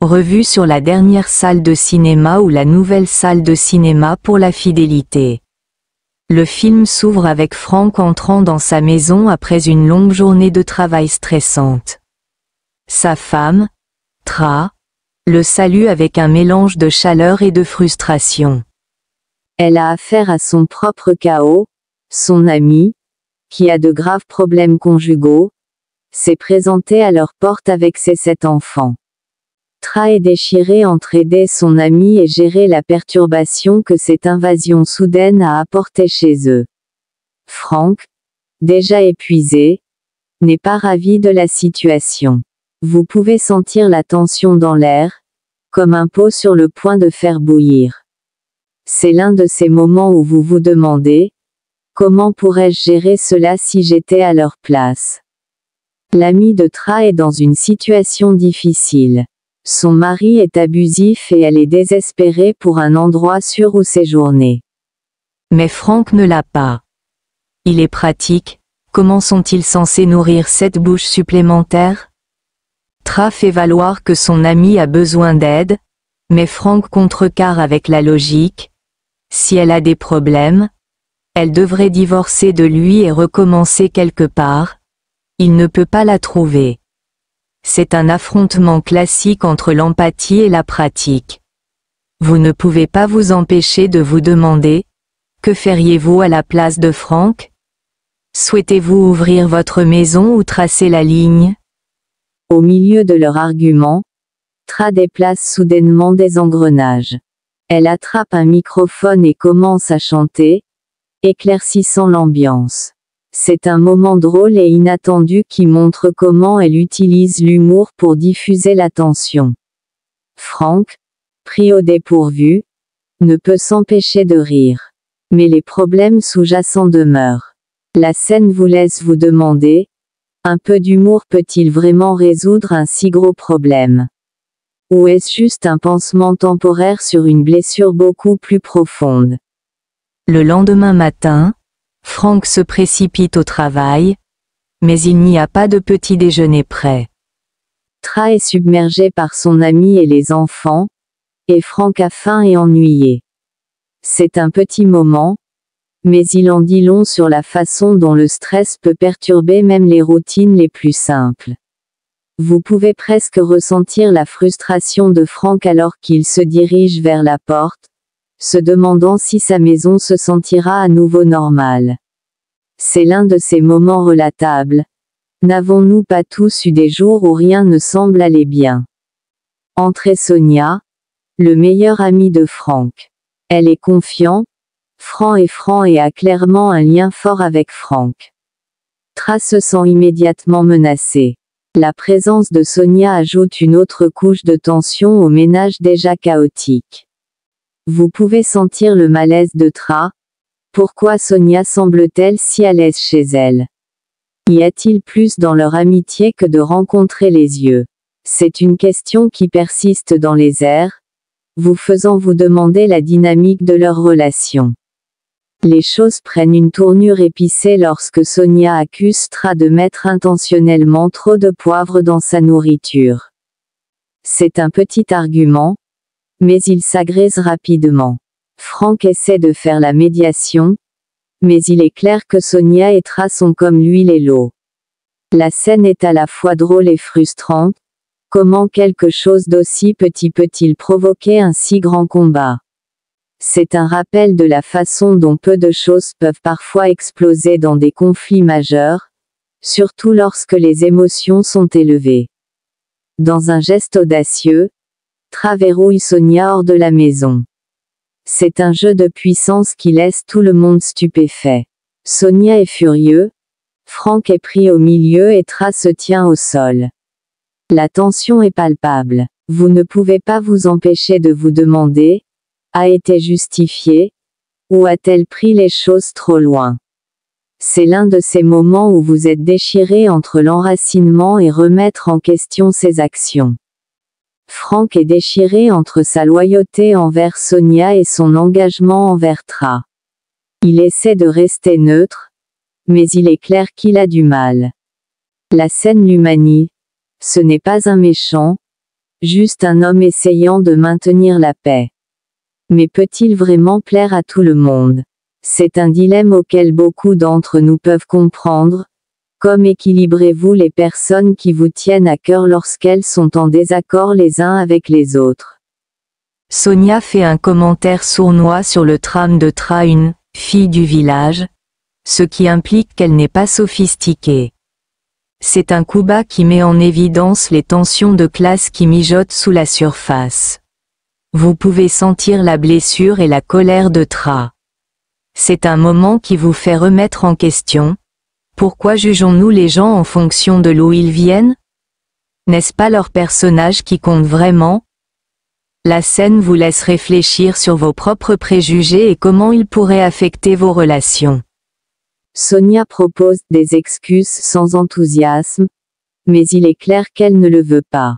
Revue sur la dernière salle de cinéma ou la nouvelle salle de cinéma pour la fidélité. Le film s'ouvre avec Frank entrant dans sa maison après une longue journée de travail stressante. Sa femme, Tra, le salue avec un mélange de chaleur et de frustration. Elle a affaire à son propre chaos, son ami, qui a de graves problèmes conjugaux, s'est présenté à leur porte avec ses 7 enfants. Tra est déchirée entre aider son ami et gérer la perturbation que cette invasion soudaine a apportée chez eux. Frank, déjà épuisé, n'est pas ravi de la situation. Vous pouvez sentir la tension dans l'air, comme un pot sur le point de faire bouillir. C'est l'un de ces moments où vous vous demandez, comment pourrais-je gérer cela si j'étais à leur place? L'ami de Tra est dans une situation difficile. Son mari est abusif et elle est désespérée pour un endroit sûr où séjourner. Mais Frank ne l'a pas. Il est pratique, comment sont-ils censés nourrir 7 bouches supplémentaires? Tra fait valoir que son ami a besoin d'aide, mais Frank contrecarre avec la logique. Si elle a des problèmes, elle devrait divorcer de lui et recommencer quelque part. Il ne peut pas la trouver. C'est un affrontement classique entre l'empathie et la pratique. Vous ne pouvez pas vous empêcher de vous demander, que feriez-vous à la place de Frank? Souhaitez-vous ouvrir votre maison ou tracer la ligne? Au milieu de leur argument, Tra déplace soudainement des engrenages. Elle attrape un microphone et commence à chanter, éclaircissant l'ambiance. C'est un moment drôle et inattendu qui montre comment elle utilise l'humour pour diffuser l'attention. Frank, pris au dépourvu, ne peut s'empêcher de rire. Mais les problèmes sous-jacents demeurent. La scène vous laisse vous demander, un peu d'humour peut-il vraiment résoudre un si gros problème? Ou est-ce juste un pansement temporaire sur une blessure beaucoup plus profonde? Le lendemain matin, Frank se précipite au travail, mais il n'y a pas de petit déjeuner prêt. Tra est submergé par son ami et les enfants, et Frank a faim et ennuyé. C'est un petit moment, mais il en dit long sur la façon dont le stress peut perturber même les routines les plus simples. Vous pouvez presque ressentir la frustration de Frank alors qu'il se dirige vers la porte, se demandant si sa maison se sentira à nouveau normale. C'est l'un de ces moments relatables. N'avons-nous pas tous eu des jours où rien ne semble aller bien? Entrée Sonia, le meilleur ami de Frank. Elle est confiant, franc et a clairement un lien fort avec Frank. Tra se sent immédiatement menacée. La présence de Sonia ajoute une autre couche de tension au ménage déjà chaotique. Vous pouvez sentir le malaise de Tra. Pourquoi Sonia semble-t-elle si à l'aise chez elle? Y a-t-il plus dans leur amitié que de rencontrer les yeux? C'est une question qui persiste dans les airs, vous faisant vous demander la dynamique de leur relation. Les choses prennent une tournure épicée lorsque Sonia accuse Tra de mettre intentionnellement trop de poivre dans sa nourriture. C'est un petit argument, mais il s'agrège rapidement. Frank essaie de faire la médiation, mais il est clair que Sonia et Tra sont comme l'huile et l'eau. La scène est à la fois drôle et frustrante. Comment quelque chose d'aussi petit peut-il provoquer un si grand combat? C'est un rappel de la façon dont peu de choses peuvent parfois exploser dans des conflits majeurs, surtout lorsque les émotions sont élevées. Dans un geste audacieux, Tra verrouille Sonia hors de la maison. C'est un jeu de puissance qui laisse tout le monde stupéfait. Sonia est furieux, Frank est pris au milieu et Tra se tient au sol. La tension est palpable. Vous ne pouvez pas vous empêcher de vous demander, a-t-elle justifié, ou a-t-elle pris les choses trop loin? C'est l'un de ces moments où vous êtes déchiré entre l'enracinement et remettre en question ses actions. Frank est déchiré entre sa loyauté envers Sonia et son engagement envers Tra. Il essaie de rester neutre, mais il est clair qu'il a du mal. La scène l'humanise. Ce n'est pas un méchant, juste un homme essayant de maintenir la paix. Mais peut-il vraiment plaire à tout le monde? C'est un dilemme auquel beaucoup d'entre nous peuvent comprendre. Comme équilibrez-vous les personnes qui vous tiennent à cœur lorsqu'elles sont en désaccord les uns avec les autres? Sonia fait un commentaire sournois sur le tram de Tra, une fille du village, ce qui implique qu'elle n'est pas sophistiquée. C'est un coup bas qui met en évidence les tensions de classe qui mijotent sous la surface. Vous pouvez sentir la blessure et la colère de Tra. C'est un moment qui vous fait remettre en question. Pourquoi jugeons-nous les gens en fonction de l'où ils viennent? N'est-ce pas leur personnage qui compte vraiment? La scène vous laisse réfléchir sur vos propres préjugés et comment ils pourraient affecter vos relations. Sonia propose des excuses sans enthousiasme, mais il est clair qu'elle ne le veut pas.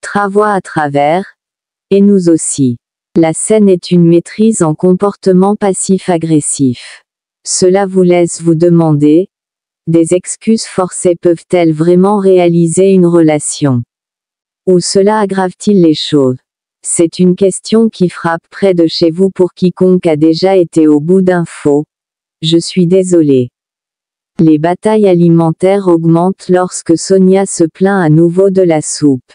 Tra voit à travers, et nous aussi. La scène est une maîtrise en comportement passif-agressif. Cela vous laisse vous demander, des excuses forcées peuvent-elles vraiment réaliser une relation? Ou cela aggrave-t-il les choses? C'est une question qui frappe près de chez vous pour quiconque a déjà été au bout d'un faux « je suis désolé ». Les batailles alimentaires augmentent lorsque Sonia se plaint à nouveau de la soupe.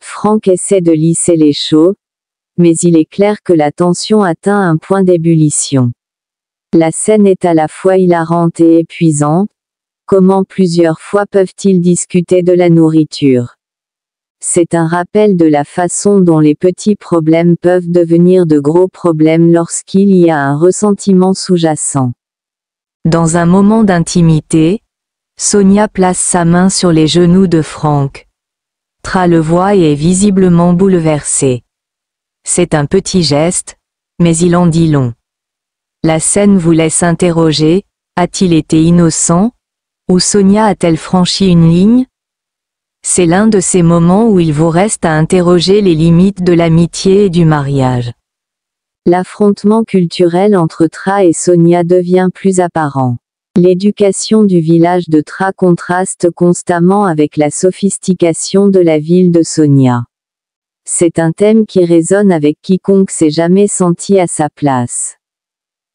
Franck essaie de lisser les choses, mais il est clair que la tension atteint un point d'ébullition. La scène est à la fois hilarante et épuisante. Comment plusieurs fois peuvent-ils discuter de la nourriture? C'est un rappel de la façon dont les petits problèmes peuvent devenir de gros problèmes lorsqu'il y a un ressentiment sous-jacent. Dans un moment d'intimité, Sonia place sa main sur les genoux de Franck. Tra le voit et est visiblement bouleversé. C'est un petit geste, mais il en dit long. La scène vous laisse interroger, a-t-il été innocent? Ou Sonia a-t-elle franchi une ligne? C'est l'un de ces moments où il vous reste à interroger les limites de l'amitié et du mariage. L'affrontement culturel entre Tra et Sonia devient plus apparent. L'éducation du village de Tra contraste constamment avec la sophistication de la ville de Sonia. C'est un thème qui résonne avec quiconque s'est jamais senti à sa place.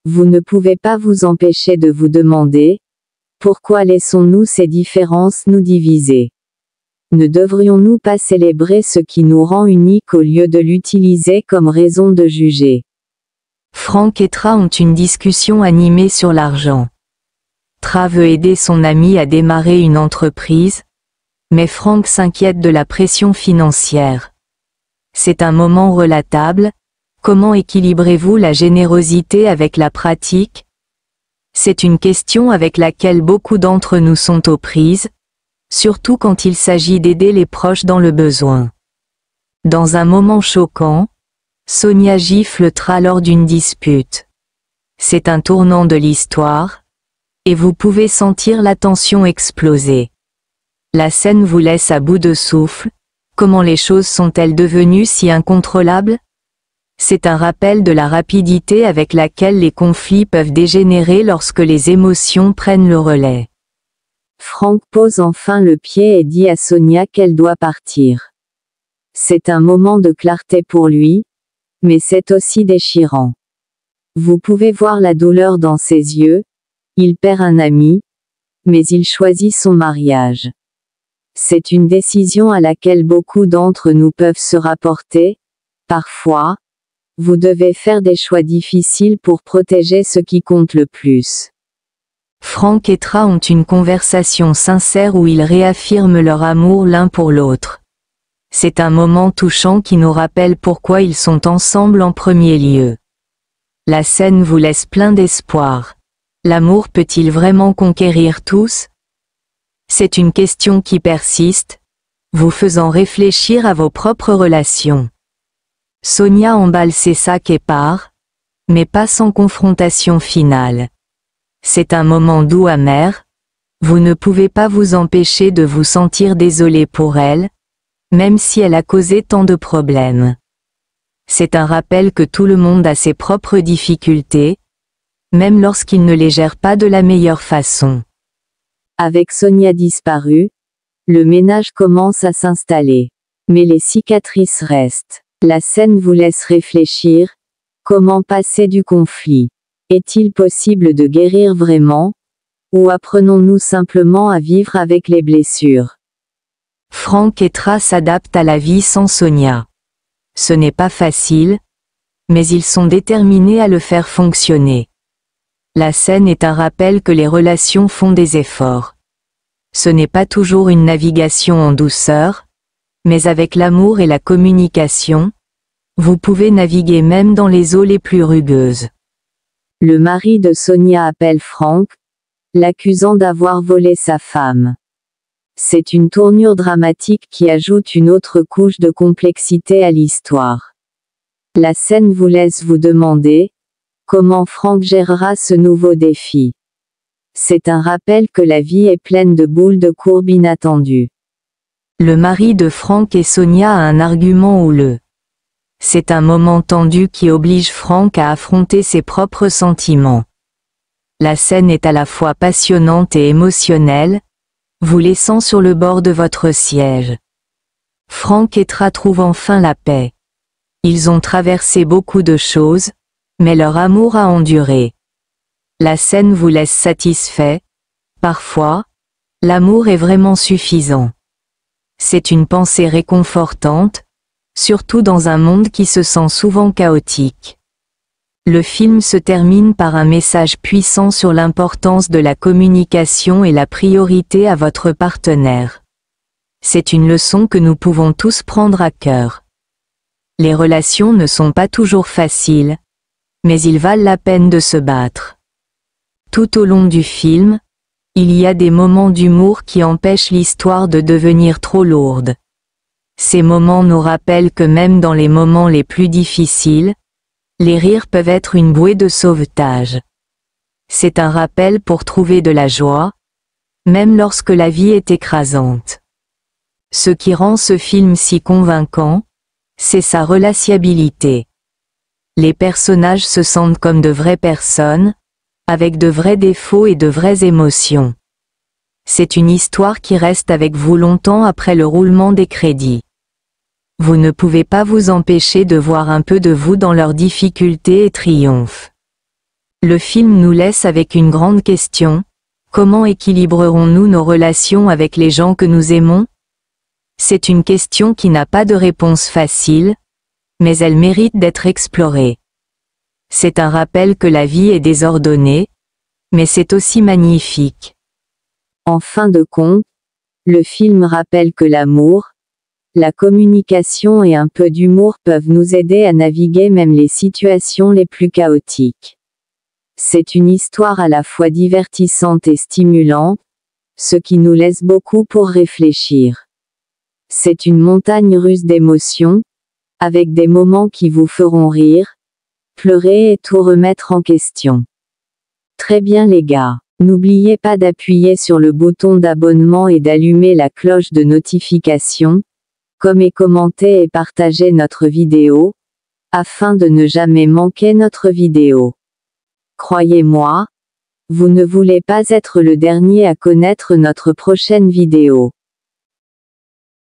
Vous ne pouvez pas vous empêcher de vous demander, pourquoi laissons-nous ces différences nous diviser? Ne devrions-nous pas célébrer ce qui nous rend uniques au lieu de l'utiliser comme raison de juger? Franck et Tra ont une discussion animée sur l'argent. Tra veut aider son ami à démarrer une entreprise, mais Franck s'inquiète de la pression financière. C'est un moment relatable. Comment équilibrez-vous la générosité avec la pratique? C'est une question avec laquelle beaucoup d'entre nous sont aux prises, surtout quand il s'agit d'aider les proches dans le besoin. Dans un moment choquant, Sonia gifle Tra lors d'une dispute. C'est un tournant de l'histoire, et vous pouvez sentir la tension exploser. La scène vous laisse à bout de souffle. Comment les choses sont-elles devenues si incontrôlables? C'est un rappel de la rapidité avec laquelle les conflits peuvent dégénérer lorsque les émotions prennent le relais. Franck pose enfin le pied et dit à Sonia qu'elle doit partir. C'est un moment de clarté pour lui, mais c'est aussi déchirant. Vous pouvez voir la douleur dans ses yeux, il perd un ami, mais il choisit son mariage. C'est une décision à laquelle beaucoup d'entre nous peuvent se rapporter. Parfois, vous devez faire des choix difficiles pour protéger ce qui compte le plus. Franck et Tra ont une conversation sincère où ils réaffirment leur amour l'un pour l'autre. C'est un moment touchant qui nous rappelle pourquoi ils sont ensemble en premier lieu. La scène vous laisse plein d'espoir. L'amour peut-il vraiment conquérir tous? C'est une question qui persiste, vous faisant réfléchir à vos propres relations. Sonia emballe ses sacs et part, mais pas sans confrontation finale. C'est un moment doux amer, vous ne pouvez pas vous empêcher de vous sentir désolé pour elle, même si elle a causé tant de problèmes. C'est un rappel que tout le monde a ses propres difficultés, même lorsqu'il ne les gère pas de la meilleure façon. Avec Sonia disparue, le ménage commence à s'installer. Mais les cicatrices restent. La scène vous laisse réfléchir. Comment passer du conflit? Est-il possible de guérir vraiment? Ou apprenons-nous simplement à vivre avec les blessures? Frank et Tra s'adaptent à la vie sans Sonia. Ce n'est pas facile, mais ils sont déterminés à le faire fonctionner. La scène est un rappel que les relations font des efforts. Ce n'est pas toujours une navigation en douceur, mais avec l'amour et la communication, vous pouvez naviguer même dans les eaux les plus rugueuses. Le mari de Sonia appelle Frank, l'accusant d'avoir volé sa femme. C'est une tournure dramatique qui ajoute une autre couche de complexité à l'histoire. La scène vous laisse vous demander comment Frank gérera ce nouveau défi. C'est un rappel que la vie est pleine de boules de courbe inattendues. Le mari de Frank et Sonia a un argument houleux. C'est un moment tendu qui oblige Frank à affronter ses propres sentiments. La scène est à la fois passionnante et émotionnelle, vous laissant sur le bord de votre siège. Frank et Tra trouvent enfin la paix. Ils ont traversé beaucoup de choses, mais leur amour a enduré. La scène vous laisse satisfait. Parfois, l'amour est vraiment suffisant. C'est une pensée réconfortante, surtout dans un monde qui se sent souvent chaotique. Le film se termine par un message puissant sur l'importance de la communication et la priorité à votre partenaire. C'est une leçon que nous pouvons tous prendre à cœur. Les relations ne sont pas toujours faciles, mais ils valent la peine de se battre. Tout au long du film, il y a des moments d'humour qui empêchent l'histoire de devenir trop lourde. Ces moments nous rappellent que même dans les moments les plus difficiles, les rires peuvent être une bouée de sauvetage. C'est un rappel pour trouver de la joie, même lorsque la vie est écrasante. Ce qui rend ce film si convaincant, c'est sa relationnalité. Les personnages se sentent comme de vraies personnes, avec de vrais défauts et de vraies émotions. C'est une histoire qui reste avec vous longtemps après le roulement des crédits. Vous ne pouvez pas vous empêcher de voir un peu de vous dans leurs difficultés et triomphes. Le film nous laisse avec une grande question: comment équilibrerons-nous nos relations avec les gens que nous aimons? C'est une question qui n'a pas de réponse facile, mais elle mérite d'être explorée. C'est un rappel que la vie est désordonnée, mais c'est aussi magnifique. En fin de compte, le film rappelle que l'amour, la communication et un peu d'humour peuvent nous aider à naviguer même les situations les plus chaotiques. C'est une histoire à la fois divertissante et stimulante, ce qui nous laisse beaucoup pour réfléchir. C'est une montagne russe d'émotions, avec des moments qui vous feront rire, pleurer et tout remettre en question. Très bien les gars, n'oubliez pas d'appuyer sur le bouton d'abonnement et d'allumer la cloche de notification, et commentez et partagez notre vidéo, afin de ne jamais manquer notre vidéo. Croyez-moi, vous ne voulez pas être le dernier à connaître notre prochaine vidéo.